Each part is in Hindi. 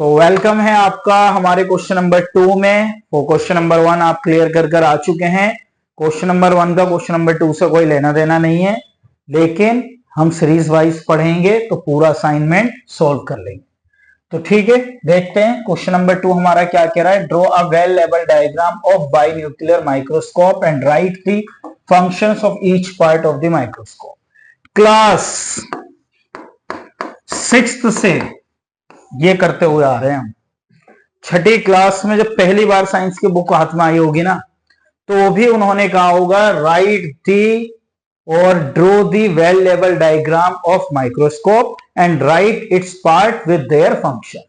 तो वेलकम है आपका हमारे क्वेश्चन नंबर 2 में। वो क्वेश्चन नंबर 1 आप क्लियर कर आ चुके हैं। क्वेश्चन नंबर 1 का क्वेश्चन नंबर 2 से कोई लेना देना नहीं है, लेकिन हम सीरीज वाइज पढ़ेंगे तो पूरा असाइनमेंट सॉल्व कर लेंगे। तो ठीक है, देखते हैं क्वेश्चन नंबर 2 हमारा क्या कह रहा है। Draw a well labelled diagram of binuclear microscope and write the functions of each part of the microscope. Class 6th से ये करते हुए आ रहे हैं हम। छठी क्लास में जब पहली बार साइंस की बुक हाथ में आई होगी ना, तो भी उन्होंने कहा होगा राइट दी और ड्रो दी वेल लेवल diagram of microscope and write its part with their function.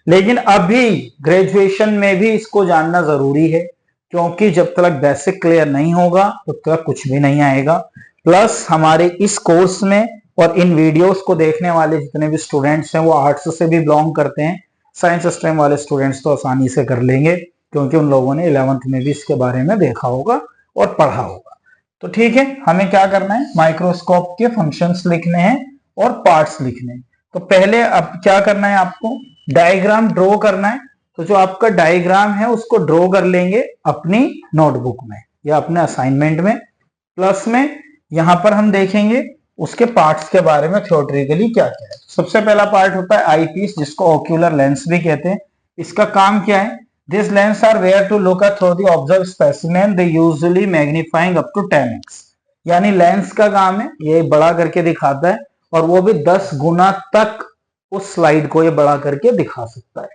लेकिन अभी ग्रेजुएशन में भी इसको जानना जरूरी है, क्योंकि जब तक बेसिक क्लियर नहीं होगा तब तक कुछ भी नहीं आएगा। प्लस हमारे इस कोर्स में और इन वीडियोस को देखने वाले जितने भी स्टूडेंट्स हैं वो आर्ट्स से भी बिलोंग करते हैं। साइंस स्ट्रीम वाले स्टूडेंट्स तो आसानी से कर लेंगे, क्योंकि उन लोगों ने 11th में भी इसके बारे में देखा होगा और पढ़ा होगा। तो ठीक है, हमें क्या करना है, माइक्रोस्कोप के फंक्शंस लिखने हैं और पार्ट्स लिखने हैं। तो पहले अब क्या करना है, आपको डायग्राम ड्रॉ करना है। तो जो आपका डायग्राम है उसको ड्रॉ कर लेंगे अपनी नोटबुक में या अपने असाइनमेंट में। प्लस में यहां पर हम देखेंगे उसके पार्ट्स के बारे में थ्योरेटिकली क्या क्या है। सबसे पहला पार्ट होता है आई पीस, जिसको ओक्यूलर लेंस भी कहते हैं। इसका काम क्या है, this lens are where to look through the observe specimen, they usually magnifying up to 10x। यानी लेंस का काम है ये बड़ा करके दिखाता है, और वो भी 10 गुना तक उस स्लाइड को ये बड़ा करके दिखा सकता है।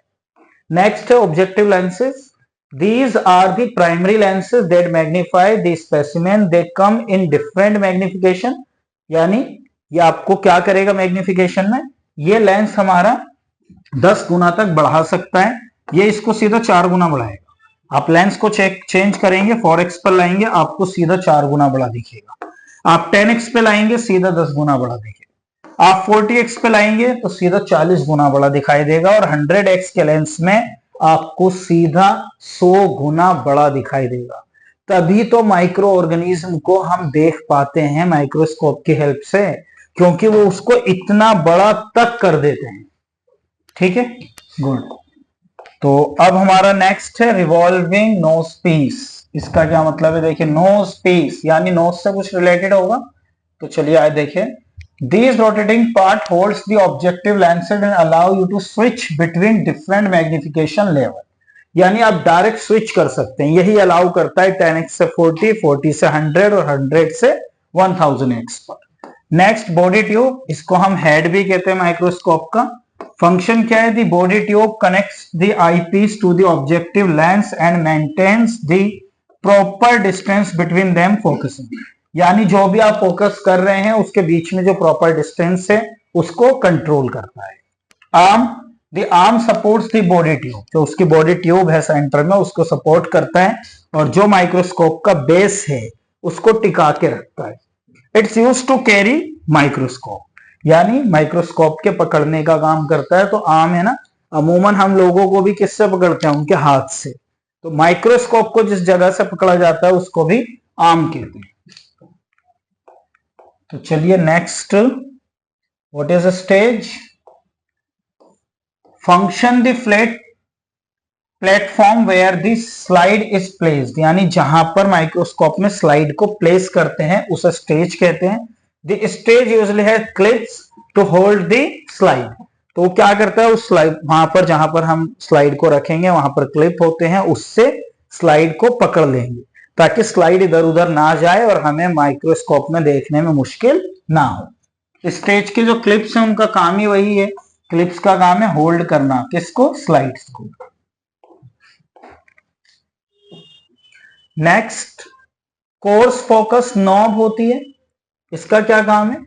नेक्स्ट है objective lenses. These are the primary lenses that magnify the specimen. They come in different magnification. यानी ये आपको क्या करेगा मैग्निफिकेशन में, ये लेंस हमारा 10 गुना तक बढ़ा सकता है, ये इसको सीधा 4 गुना बढ़ाएगा। आप लेंस को चेंज करेंगे, 4x पर लाएंगे आपको सीधा 4 गुना बड़ा दिखेगा। आप 10x पे लाएंगे सीधा 10 गुना बड़ा दिखेगा। आप 40x पे लाएंगे तो सीधा 40 गुना बड़ा दिखाई देगा, और 100x के लेंस में आपको सीधा 100 गुना बड़ा दिखाई देगा। तभी तो माइक्रो ऑर्गेनिज्म को हम देख पाते हैं माइक्रोस्कोप की हेल्प से, क्योंकि वो उसको इतना बड़ा तक कर देते हैं। ठीक है, गुड। तो अब हमारा नेक्स्ट है रिवॉल्विंग नोज पीस। इसका क्या मतलब है, देखिए नोज पीस यानी नोज से कुछ रिलेटेड होगा। तो चलिए आए देखिए, This rotating part holds the objective lenses and allow you to switch between different magnification level. यानी आप डायरेक्ट स्विच कर सकते हैं, यही अलाउ करता है 10x से 40, 40 से 100 और 100 से 1000x पर। नेक्स्ट बॉडी ट्यूब, इसको हम हेड भी कहते हैं माइक्रोस्कोप का। फंक्शन क्या है, the body tube connects the I piece to the objective lens and maintains the proper distance between them focusing. यानी जो भी आप फोकस कर रहे हैं उसके बीच में जो प्रॉपर डिस्टेंस है उसको कंट्रोल करता है। Arm, the arm supports the body tube, जो उसकी बॉडी ट्यूब है सेंटर में उसको सपोर्ट करता है, और जो माइक्रोस्कोप का बेस है उसको टिका के रखता है। It's used to carry microscope, यानी माइक्रोस्कोप के पकड़ने का काम करता है। तो आर्म है ना, अमूमन हम लोगों को भी किससे पकड़ते हैं, उनके हाथ से। तो माइक्रोस्कोप को जिस जगह से पकड़ा जाता है उसको भी आर्म कहते हैं। तो चलिए next, what is a stage, function the flat platform where the slide is placed. यानी जहां पर माइक्रोस्कोप में स्लाइड को प्लेस करते हैं उसे स्टेज कहते हैं। The stage usually has clips to hold the slide. तो वो क्या करता है, उस स्लाइड वहां पर जहां पर हम स्लाइड को रखेंगे वहां पर क्लिप होते हैं, उससे स्लाइड को पकड़ लेंगे ताकि स्लाइड इधर उधर ना जाए और हमें माइक्रोस्कोप में देखने में मुश्किल ना हो। स्टेज के जो क्लिप्स हैं उनका काम ही वही है, क्लिप्स का काम है होल्ड करना, किसको, स्लाइड्स को। नेक्स्ट, कोर्स फोकस नॉब होती है, इसका क्या काम है,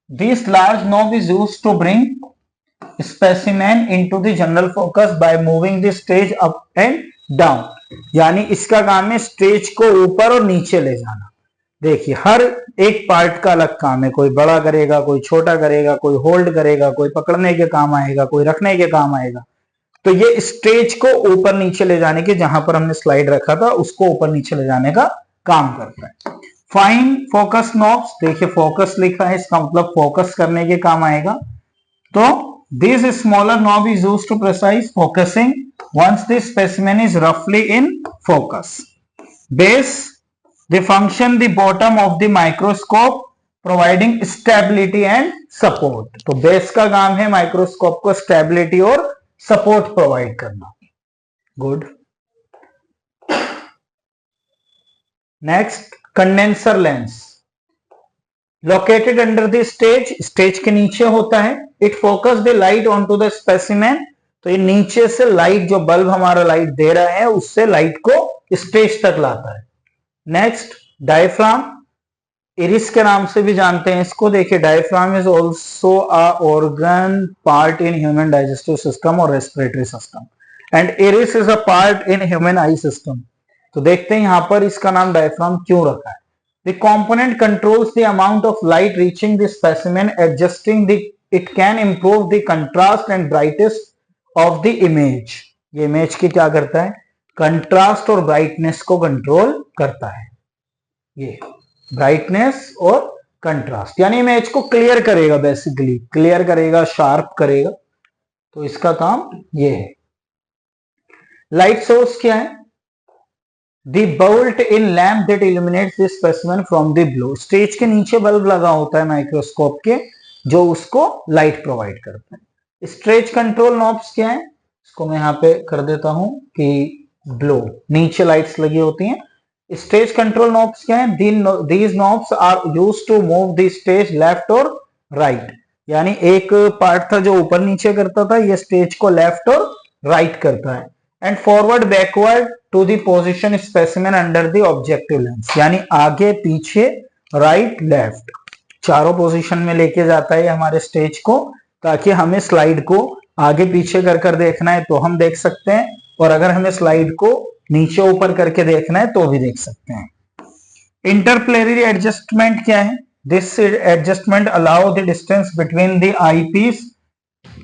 this large knob is used to bring specimen into the general focus by moving the stage up and down. यानी इसका काम है स्टेज को ऊपर और नीचे ले जाना। देखिए हर एक पार्ट का अलग काम है, कोई बड़ा करेगा, कोई छोटा करेगा, कोई होल्ड करेगा, कोई पकड़ने के काम आएगा, कोई रखने के काम आएगा। तो ये स्टेज को ऊपर नीचे ले जाने के, जहां पर हमने स्लाइड रखा था उसको ऊपर नीचे ले जाने का काम करता है। फाइन फोकस नॉब्स, देखिए फोकस लिखा है, इसका मतलब फोकस करने के काम आएगा। तो This smaller knob is used to precise focusing once the specimen is roughly in focus. Base, they function the bottom of the microscope providing stability and support. तो बेस का काम है माइक्रोस्कोप को स्टेबिलिटी और सपोर्ट प्रोवाइड करना. Good. Next, condenser lens located under the stage, stage के नीचे होता है. It focus the light on to the specimen, तो ये नीचे से लाइट, जो बल्ब हमारा लाइट दे रहा है उससे लाइट को स्टेज तक लाता है. नेक्स्ट, डायफ्राम, इरिस के नाम से भी जानते हैं इसको. देखिए, diaphragm is also a organ part in human digestive system और respiratory system and iris is a part in human eye system. तो देखते हैं यहां पर इसका नाम डायफ्राम क्यों रखा है. The component controls the amount of light reaching the specimen, adjusting it can improve the contrast and brightness of the image. ये इमेज की क्या करता है, कंट्रास्ट और ब्राइटनेस को कंट्रोल करता है. ये ब्राइटनेस और कंट्रास्ट यानी इमेज को क्लियर करेगा, बेसिकली क्लियर करेगा, शार्प करेगा. तो इसका काम ये है. लाइट सोर्स क्या है, The bolt in lamp that illuminates the specimen from the below. Stage के नीचे बल्ब लगा होता है माइक्रोस्कोप के, जो उसको लाइट प्रोवाइड करता है. स्टेज कंट्रोल नॉब्स क्या है, इसको मैं यहाँ पे कर देता हूं कि ब्लो, नीचे लाइट्स लगी होती हैं. स्टेज कंट्रोल नॉब्स क्या है, these knobs are used to move the stage left और right. यानी एक पार्ट था जो ऊपर नीचे करता था, ये स्टेज को लेफ्ट और राइट करता है. And forward backward to the position specimen under the objective lens, यानी आगे पीछे राइट लेफ्ट चारों पोजीशन में लेके जाता है हमारे स्टेज को, ताकि हमें स्लाइड को आगे पीछे कर देखना है तो हम देख सकते हैं, और अगर हमें स्लाइड को नीचे ऊपर करके देखना है तो भी देख सकते हैं. इंटरप्लेनरी एडजस्टमेंट क्या है, this adjustment allow the distance between the I piece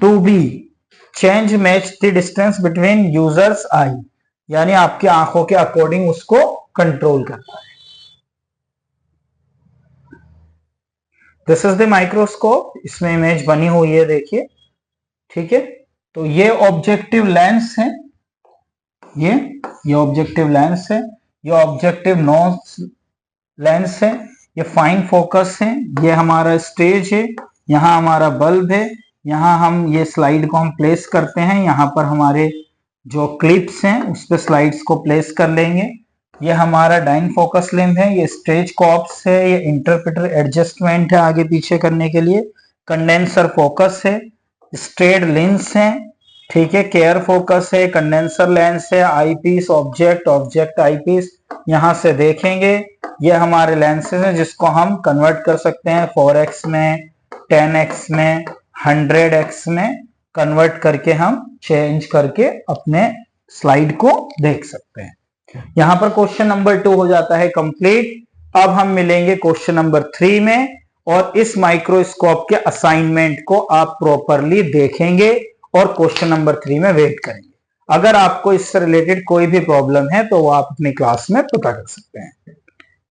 to be change match the distance between users eye, यानी आपकी आंखों के अकॉर्डिंग उसको कंट्रोल करता है. दिस इज द माइक्रोस्कोप, इसमें इमेज बनी हुई है, देखिए. ठीक है, तो ये ऑब्जेक्टिव लेंस है, ये ऑब्जेक्टिव लेंस है, ये ऑब्जेक्टिव नॉच लेंस है, ये फाइन फोकस है, ये हमारा स्टेज है, यहां हमारा बल्ब है, यहां हम ये स्लाइड को हम प्लेस करते हैं, यहां पर हमारे जो क्लिप्स हैं उस पर स्लाइड्स को प्लेस कर लेंगे. ये हमारा डाइन फोकस लेंथ है, ये स्टेज कॉप्स है, ये इंटरप्रेटर एडजस्टमेंट है आगे पीछे करने के लिए, कंडेंसर फोकस है, स्ट्रेट लेंस है, ठीक है, केयर फोकस है, कंडेंसर लेंस है, आई piece object, object eyepiece. यहां से देखेंगे ये हमारे लेंसेज हैं जिसको हम कन्वर्ट कर सकते हैं 4x में, 10x में, 100x में कन्वर्ट करके हम चेंज करके अपने स्लाइड को देख सकते हैं. यहां पर क्वेश्चन नंबर 2 हो जाता है कंप्लीट. अब हम मिलेंगे क्वेश्चन नंबर 3 में, और इस माइक्रोस्कोप के असाइनमेंट को आप प्रॉपरली देखेंगे और क्वेश्चन नंबर 3 में वेट करेंगे. अगर आपको इससे रिलेटेड कोई भी प्रॉब्लम है तो वो आप अपनी क्लास में पता कर सकते हैं.